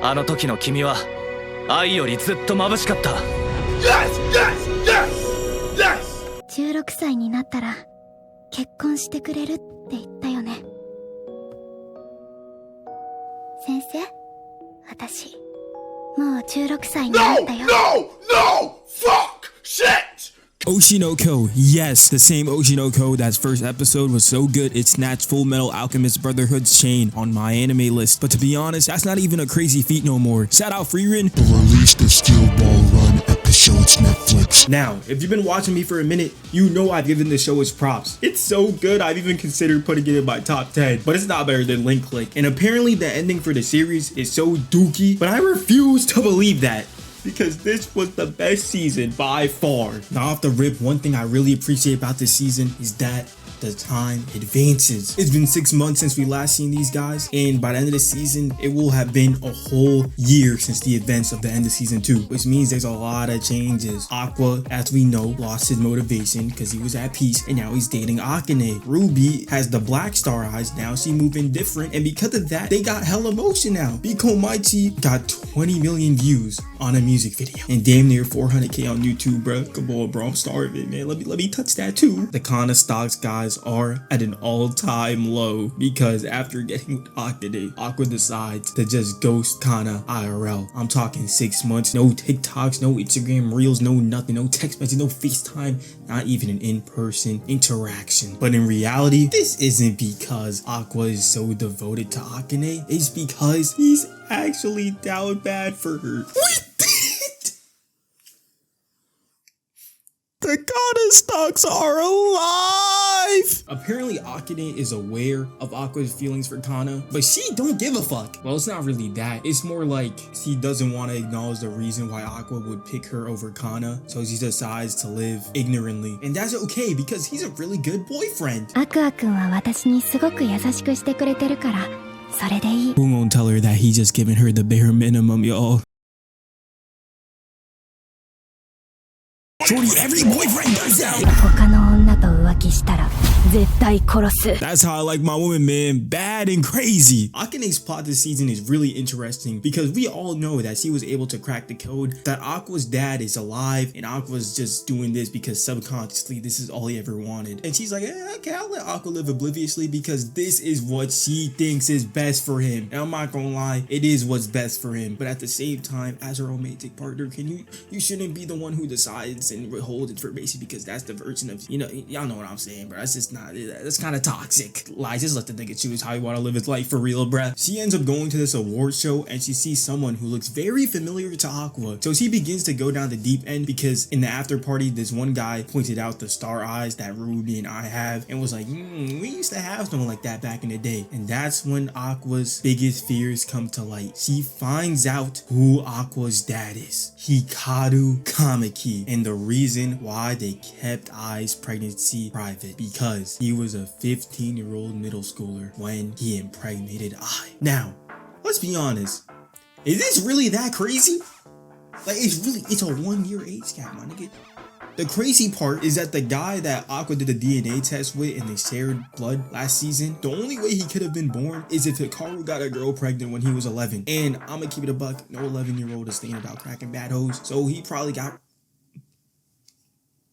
あの時の君は愛よりずっと眩しかった。 Yes! Yes! Yes! Yes! 16歳になったら結婚してくれるって言ったよね。先生、私もう16歳になったよ。 No! No! Fuck! Shit! Hoshino, yes, the same Hoshino. That first episode was so good it snatched Full Metal Alchemist Brotherhood's chain on my anime list. But to be honest, that's not even a crazy feat no more. Shout out Freerin. Release the Steel Ball Run episodes Netflix. Now, if you've been watching me for a minute, you know I've given this show its props. It's so good I've even considered putting it in my top 10, but it's not better than Link Click. And apparently the ending for the series is so dookie, but I refuse to believe that, because this was the best season by far. Now off the rip, one thing I really appreciate about this season is that the time advances. It's been 6 months since we last seen these guys, and by the end of the season it will have been a whole year since the events of the end of season 2, which means there's a lot of changes. Aqua, as we know, lost his motivation because he was at peace, and now he's dating Akane. Ruby has the black star eyes, now she moving different, and because of that they got hella motion now. b-komaichi got 20 million views on a music video and damn near 400k on YouTube, bro. Come on, bro, I'm starving, man. Let me touch that too. The kana stocks, guys, are at an all-time low because after getting with Akane, Aqua decides to just ghost Kana IRL. I'm talking 6 months, no TikToks, no Instagram Reels, no nothing, no text message, no FaceTime, not even an in-person interaction. But in reality, this isn't because Aqua is so devoted to Akane, it's because he's actually down bad for her. The kana stocks are alive! Apparently Akane is aware of Aqua's feelings for Kana, but she don't give a fuck. Well, it's not really that. It's more like she doesn't want to acknowledge the reason why Aqua would pick her over Kana, so she decides to live ignorantly. And that's okay because he's a really good boyfriend. Aqua 君は私にすごく優しくしてくれてるから、それでいい。 Who gonna tell her that he just giving her the bare minimum, y'all? Shorty, every boyfriend does that! 他の女と浮気したら絶対殺す。 That's how I like my woman, man. Bad and crazy. Akane's plot this season is really interesting because we all know that she was able to crack the code that Aqua's dad is alive and Aqua's just doing this because subconsciously this is all he ever wanted. And she's like, okay, I'll let Aqua live obliviously because this is what she thinks is best for him. And I'm not gonna lie, it is what's best for him. But at the same time, as a romantic partner, you shouldn't be the one who decides and withhold information because that's the version of, you know, y'all know what I'm saying, bro. That's just not, that's kind of toxic. Like, just let the nigga choose how you want to live his life for real, bruh. She ends up going to this award show and she sees someone who looks very familiar to Aqua. So she begins to go down the deep end because in the after party, this one guy pointed out the star eyes that Ruby and I have and was like, we used to have something like that back in the day. And that's when Aqua's biggest fears come to light. She finds out who Aqua's dad is. Hikaru Kamiki. And the reason why they kept Ai's pregnancy private, because he was a 15-year-old middle schooler when he impregnated Ai. Now, let's be honest. Is this really that crazy? Like, it's a 1-year age gap, my nigga. The crazy part is that the guy that Aqua did the DNA test with and they shared blood last season, the only way he could have been born is if Hikaru got a girl pregnant when he was 11. And I'm gonna keep it a buck, no 11-year-old is thinking about cracking bad hoes, so he probably got...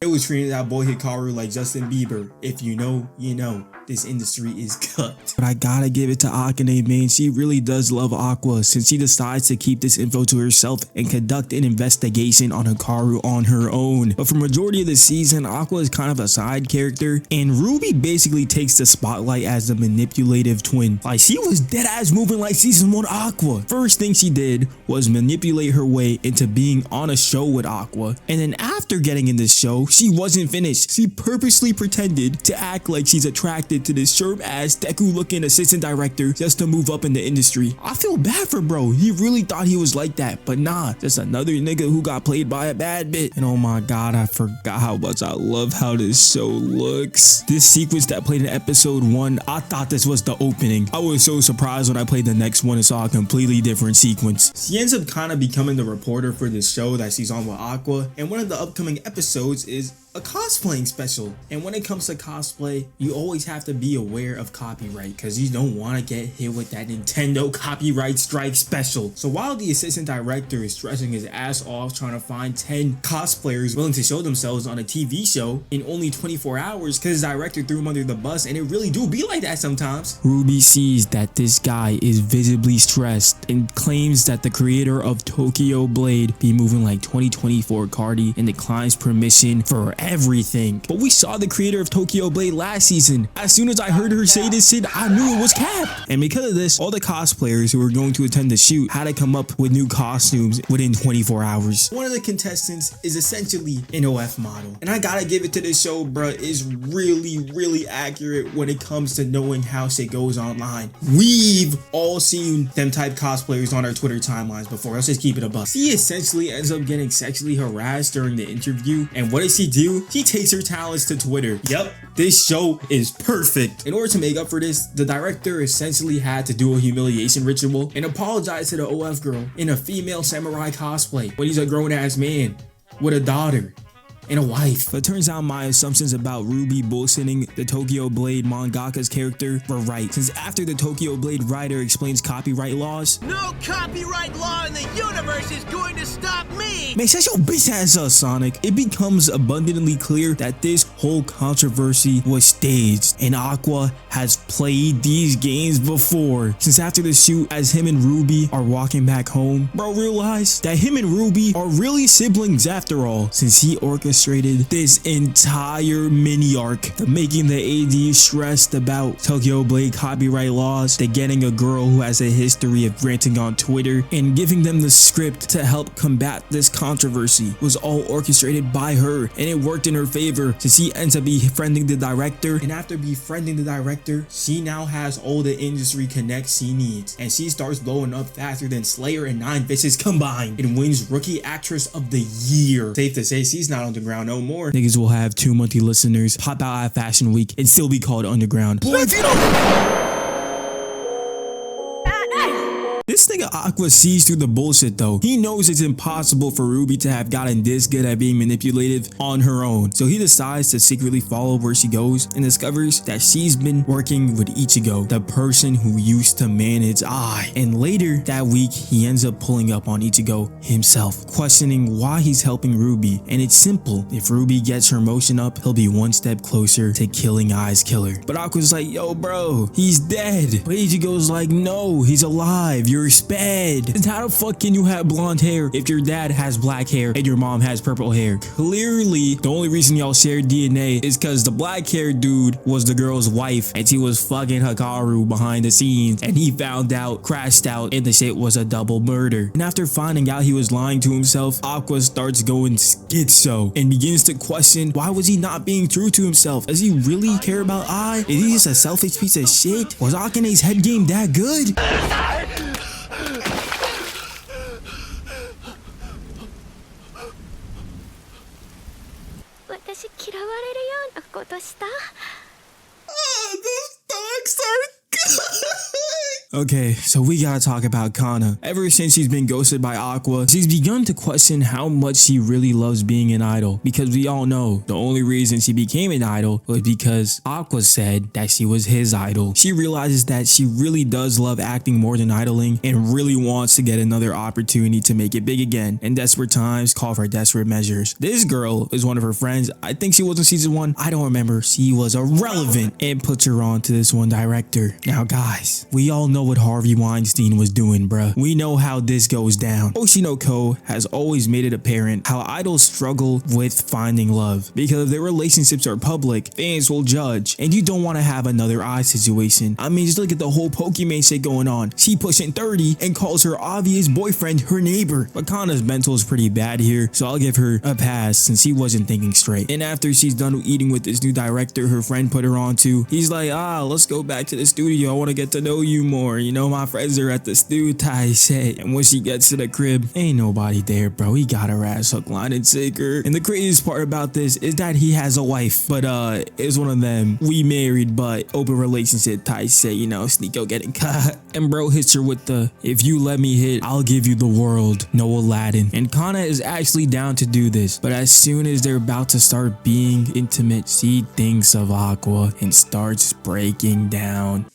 It was treating that boy Hikaru like Justin Bieber. If you know, you know. This industry is cut. But I gotta give it to Akane, man. She really does love Aqua since she decides to keep this info to herself and conduct an investigation on Hikaru on her own. But for majority of the season, Aqua is kind of a side character and Ruby basically takes the spotlight as the manipulative twin. Like, she was dead ass moving like season 1 Aqua. First thing she did was manipulate her way into being on a show with Aqua. And then after getting in this show, she wasn't finished. She purposely pretended to act like she's attracted to this sherp ass Deku looking assistant director just to move up in the industry. I feel bad for bro. He really thought he was like that, but nah, just another nigga who got played by a bad bitch. And oh my god, I forgot how much I love how this show looks. This sequence that played in episode 1, I thought this was the opening. I was so surprised when I played the next one and saw a completely different sequence. She ends up kind of becoming the reporter for this show that she's on with Aqua, and one of the upcoming episodes is a cosplaying special. And when it comes to cosplay, you always have to be aware of copyright because you don't want to get hit with that Nintendo copyright strike special. So while the assistant director is stressing his ass off trying to find 10 cosplayers willing to show themselves on a TV show in only 24 hours because his director threw him under the bus, and it really do be like that sometimes, Ruby sees that this guy is visibly stressed and claims that the creator of Tokyo Blade be moving like 2024 Cardi and declines permission for everything. But we saw the creator of Tokyo Blade last season. As soon as I heard her say this shit, I knew it was cap. And because of this, all the cosplayers who were going to attend the shoot had to come up with new costumes within 24 hours. One of the contestants is essentially an OF model, and I gotta give it to this show, bruh, is really accurate when it comes to knowing how shit goes online. We've all seen them type cosplayers on our Twitter timelines before. Let's just keep it a buck. She essentially ends up getting sexually harassed during the interview, and what does she do? She takes her talents to Twitter. Yep, this show is perfect. In order to make up for this, the director essentially had to do a humiliation ritual and apologize to the OF girl in a female samurai cosplay when he's a grown-ass man with a daughter and a wife. But it turns out my assumptions about Ruby bullshitting the Tokyo Blade mangaka's character were right, since after the Tokyo Blade writer explains copyright laws, no copyright law in the universe is going to stop me! man, shut your bitch ass up, Sonic. It becomes abundantly clear that this whole controversy was staged, and Aqua has played these games before. Since after the shoot, as him and Ruby are walking back home, bro realized that him and Ruby are really siblings after all, since he orchestrated this entire mini arc, the making the AD stressed about Tokyo Blade copyright laws, the getting a girl who has a history of ranting on Twitter, and giving them the script to help combat this controversy was all orchestrated by her, and it worked in her favor since she ends up befriending the director, and after befriending the director, she now has all the industry connects she needs, and she starts blowing up faster than Slayer and Nine Fishes combined and wins Rookie Actress of the Year. Safe to say she's not underground no more. Niggas will have 2 monthly listeners, pop out at Fashion Week, and still be called underground. Boy, if you don't... This nigga Aqua sees through the bullshit though. He knows it's impossible for Ruby to have gotten this good at being manipulative on her own. So he decides to secretly follow where she goes and discovers that she's been working with Ichigo, the person who used to manage Ai. And later that week, he ends up pulling up on Ichigo himself, questioning why he's helping Ruby. And it's simple. If Ruby gets her motion up, he'll be one step closer to killing Ai's killer. But Aqua's like, yo bro, he's dead. But Ichigo's like, no, he's alive. You're sped. And how the fuck can you have blonde hair if your dad has black hair and your mom has purple hair? Clearly, the only reason y'all shared DNA is because the black haired dude was the girl's wife and she was fucking Hikaru behind the scenes, and he found out, crashed out, and the shit was a double murder. And after finding out he was lying to himself, Aqua starts going schizo and begins to question why was he not being true to himself? Does he really care about Ai? Is he just a selfish piece of shit? Was Akane's head game that good? 私嫌われるようなことした Those dogs are good. Okay, so we gotta talk about Kana. Ever since she's been ghosted by Aqua, she's begun to question how much she really loves being an idol, because we all know the only reason she became an idol was because Aqua said that she was his idol. She realizes that she really does love acting more than idling and really wants to get another opportunity to make it big again, and desperate times call for desperate measures. This girl is one of her friends. I think she was in season 1. I don't remember. She was irrelevant and puts her on to this one director. Now guys, we all know what Harvey Weinstein was doing, bruh. We know how this goes down. Hoshino has always made it apparent how idols struggle with finding love, because if their relationships are public, fans will judge, and you don't want to have another Ai situation. I mean, just look at the whole Pokemon shit going on. She pushing 30 and calls her obvious boyfriend her neighbor. But Kana's mental is pretty bad here, so I'll give her a pass since she wasn't thinking straight. And after she's done eating with this new director her friend put her on to, he's like, let's go back to the studio. I want to get to know you more. more. You know, my friends are at the stew, Tai said. And when she gets to the crib, ain't nobody there, bro. He got her ass hook, line, and sinker. And the craziest part about this is that he has a wife, but it's one of them we married but open relationship, Tai said, you know, Sneeko getting cut. And bro hits her with the, if you let me hit, I'll give you the world, no Aladdin. And Kana is actually down to do this, but as soon as they're about to start being intimate, she thinks of Aqua and starts breaking down.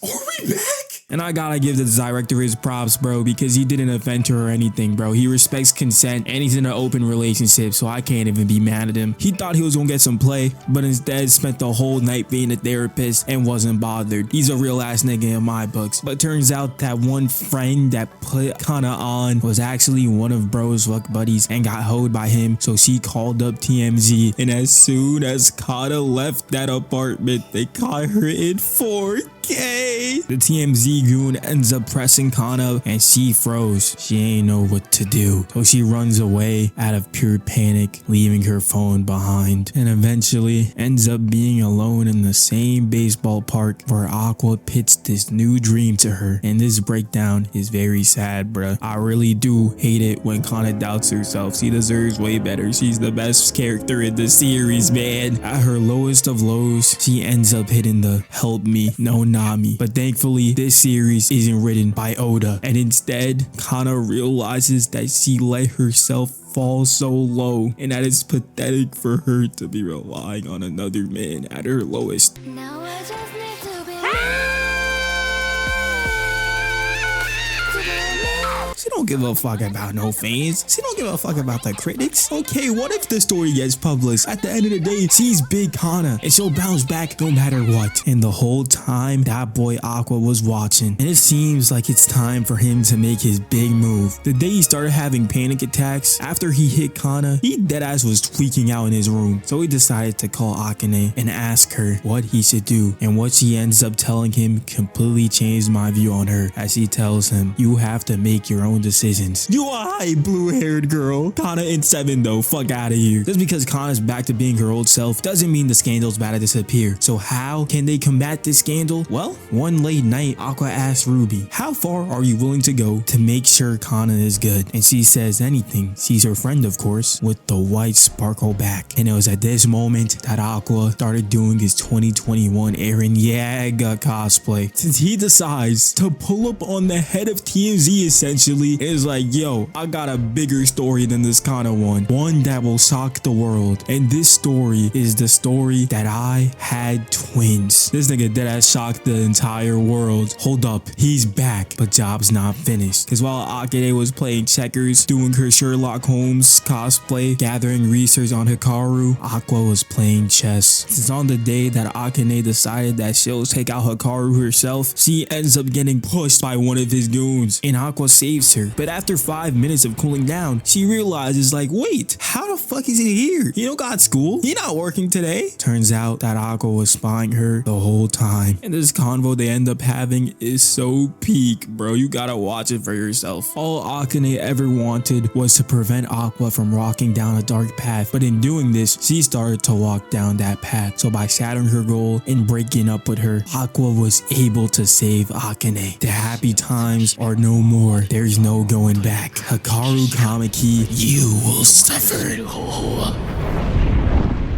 Are we back? And I gotta give the director his props, bro, because he didn't offend her or anything, bro. He respects consent and he's in an open relationship, so I can't even be mad at him. He thought he was gonna get some play, but instead spent the whole night being a therapist and wasn't bothered. He's a real ass nigga in my books. But turns out that one friend that put Kana on was actually one of bro's luck buddies and got hoed by him, so she called up TMZ. And as soon as Kana left that apartment, they caught her in 4K. The TMZ goon ends up pressing Kana and she froze. She ain't know what to do, so she runs away out of pure panic, leaving her phone behind, and eventually ends up being alone in the same baseball park where Aqua pitched this new dream to her. And this breakdown is very sad, bruh. I really do hate it when Kana doubts herself. She deserves way better. She's the best character in the series, man. At her lowest of lows, she ends up hitting the help me, no Nami. But thankfully, this series isn't written by Oda, and instead Kana realizes that she let herself fall so low and that it's pathetic for her to be relying on another man at her lowest. Now I just need to be She don't give a fuck about no fans. She don't give a fuck about the critics. Okay, what if the story gets published? At the end of the day, she's big Kana and she'll bounce back no matter what. And the whole time, that boy Aqua was watching. And it seems like it's time for him to make his big move. The day he started having panic attacks, after he hit Kana, he deadass was tweaking out in his room. So he decided to call Akane and ask her what he should do. And what she ends up telling him completely changed my view on her, as he tells him, you have to make your own decisions. You a high blue-haired girl. Kana in 7 though, fuck out of here. Just because Kana's back to being her old self doesn't mean the scandal's about to disappear. So how can they combat this scandal? Well, one late night, Aqua asks Ruby, how far are you willing to go to make sure Kana is good? And she says anything. She's her friend, of course, with the white sparkle back. And it was at this moment that Aqua started doing his 2021 Eren Yeager cosplay. Since he decides to pull up on the head of TMZ essentially, is like, yo, I got a bigger story than this kind of one that will shock the world. And this story is the story that I had twins. This nigga deadass shocked the entire world. Hold up, he's back, but job's not finished. Cause while Akane was playing checkers, doing her Sherlock Holmes cosplay, gathering research on Hikaru, Aqua was playing chess. Since on the day that Akane decided that she'll take out Hikaru herself, she ends up getting pushed by one of his goons, and Aqua saves her. But after 5 minutes of cooling down, she realizes like, wait, how the fuck is he here? He don't got school. He not working today. Turns out that Aqua was spying her the whole time. And this convo they end up having is so peak, bro. You gotta watch it for yourself. All Akane ever wanted was to prevent Aqua from walking down a dark path. But in doing this, she started to walk down that path. So by shattering her goal and breaking up with her, Aqua was able to save Akane. The happy times are no more. There's no going back. Hikaru kamiki, you will suffer.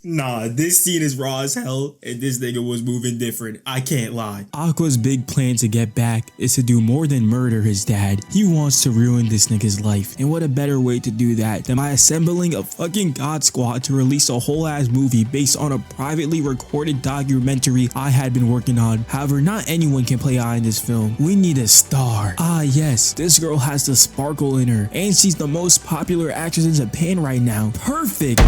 Nah, this scene is raw as hell, and this nigga was moving different. I can't lie. Aqua's big plan to get back is to do more than murder his dad. He wants to ruin this nigga's life. And what a better way to do that than by assembling a fucking god squad to release a whole ass movie based on a privately recorded documentary I had been working on. However, not anyone can play I in this film. We need a star. Ah yes, this girl has the sparkle in her, and she's the most popular actress in Japan right now. Perfect.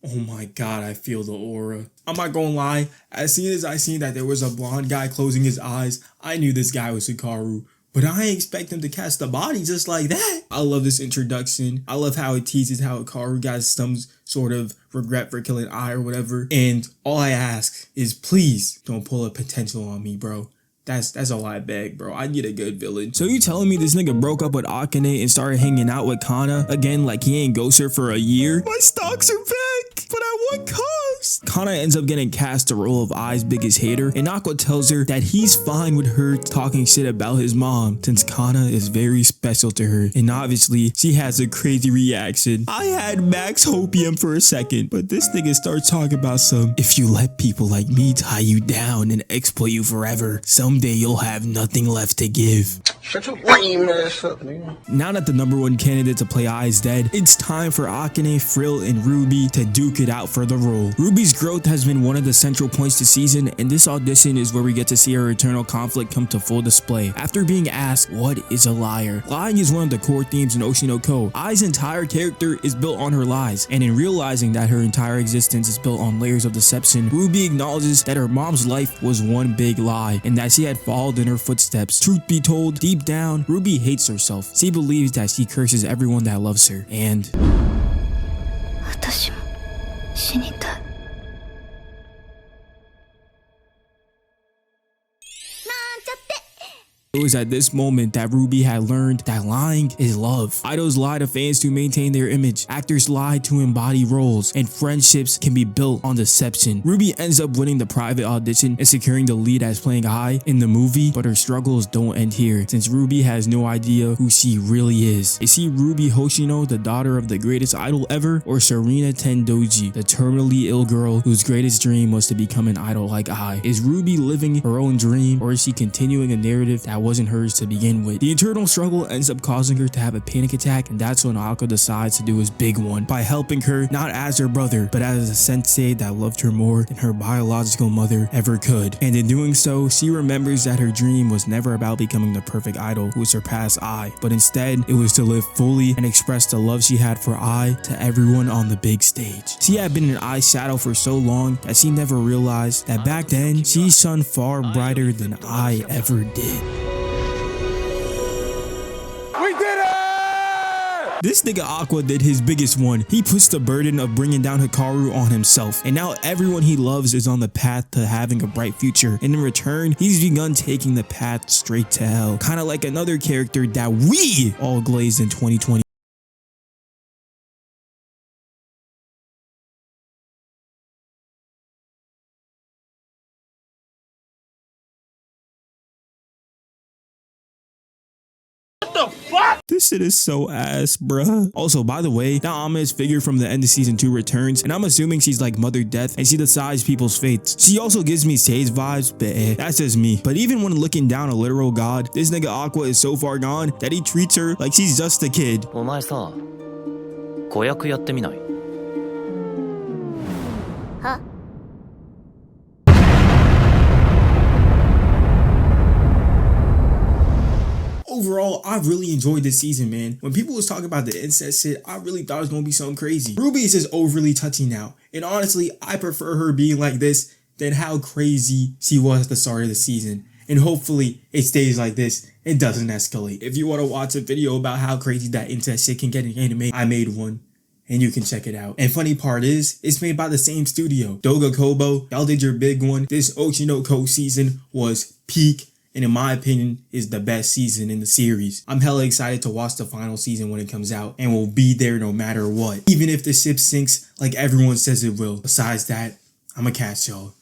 Oh my god, I feel the aura. I'm not gonna lie, as soon as I seen that there was a blonde guy closing his eyes, I knew this guy was Hikaru. But I ain't expect him to catch the body just like that. I love this introduction. I love how it teases how Hikaru got some sort of regret for killing Ai or whatever. And all I ask is please don't pull a potential on me, bro. That's all I beg, bro. I need a good villain. So you telling me this nigga broke up with Akane and started hanging out with Kana again like he ain't ghost her for a year? My stocks are back, but at what cost? Kana ends up getting cast the role of Ai's biggest hater, and Aqua tells her that he's fine with her talking shit about his mom since Kana is very special to her, and obviously she has a crazy reaction. I had max hopium for a second, but this nigga starts talking about some, if you let people like me tie you down and exploit you forever, someday you'll have nothing left to give. Shut your lame ass up, nigga. Now that the #1 candidate to play Ai is dead, it's time for Akane, Frill, and Ruby to duke it out for the role. Ruby's growth has been one of the central points this season, and this audition is where we get to see her eternal conflict come to full display. After being asked, what is a liar? Lying is one of the core themes in Oshino. Ai's entire character is built on her lies, and in realizing that her entire existence is built on layers of deception, Ruby acknowledges that her mom's life was one big lie, and that she had followed in her footsteps. Truth be told, deep down, Ruby hates herself. She believes that she curses everyone that loves her, and 私も死にたい。なんちゃって。 it was at this moment that Ruby had learned that lying is love. Idols lie to fans to maintain their image. Actors lie to embody roles. And friendships can be built on deception. Ruby ends up winning the private audition and securing the lead as playing Ai in the movie, but her struggles don't end here, since Ruby has no idea who she really is. Is she Ruby Hoshino, the daughter of the greatest idol ever, or Sarina Tendouji, the terminally ill girl whose greatest dream was to become an idol like Ai? Is Ruby living her own dream, or is she continuing a narrative that wasn't hers to begin with? The internal struggle ends up causing her to have a panic attack, and that's when Aqua decides to do his big one by helping her not as her brother, but as a sensei that loved her more than her biological mother ever could. And in doing so, she remembers that her dream was never about becoming the perfect idol who would surpass Ai, but instead it was to live fully and express the love she had for Ai to everyone on the big stage. She had been in Ai's shadow for so long that she never realized that back then she shone far brighter than Ai ever did. This nigga Aqua did his biggest one. He puts the burden of bringing down Hikaru on himself, and now everyone he loves is on the path to having a bright future, and in return, he's begun taking the path straight to hell. Kinda like another character that we all glazed in 2020. This shit is so ass, bruh. Also, by the way, that Ama's figure from the end of season 2 returns, and I'm assuming she's like Mother Death, and she decides people's fates. She also gives me Sage vibes, but that's just me. But even when looking down a literal god, this nigga Aqua is so far gone that he treats her like she's just a kid. お前さ、子役やってみない？は？ Overall, I really enjoyed this season, man. When people was talking about the incest shit, I really thought it was gonna be something crazy. Ruby is just overly touchy now, and honestly, I prefer her being like this than how crazy she was at the start of the season. And hopefully, it stays like this and doesn't escalate. If you want to watch a video about how crazy that incest shit can get in anime, I made one, and you can check it out. And funny part is, it's made by the same studio. Doga Kobo, y'all did your big one. This Oshino season was peak, and in my opinion, is the best season in the series. I'm hella excited to watch the final season when it comes out, and we'll be there no matter what. Even if the ship sinks like everyone says it will. Besides that, I'ma catch y'all.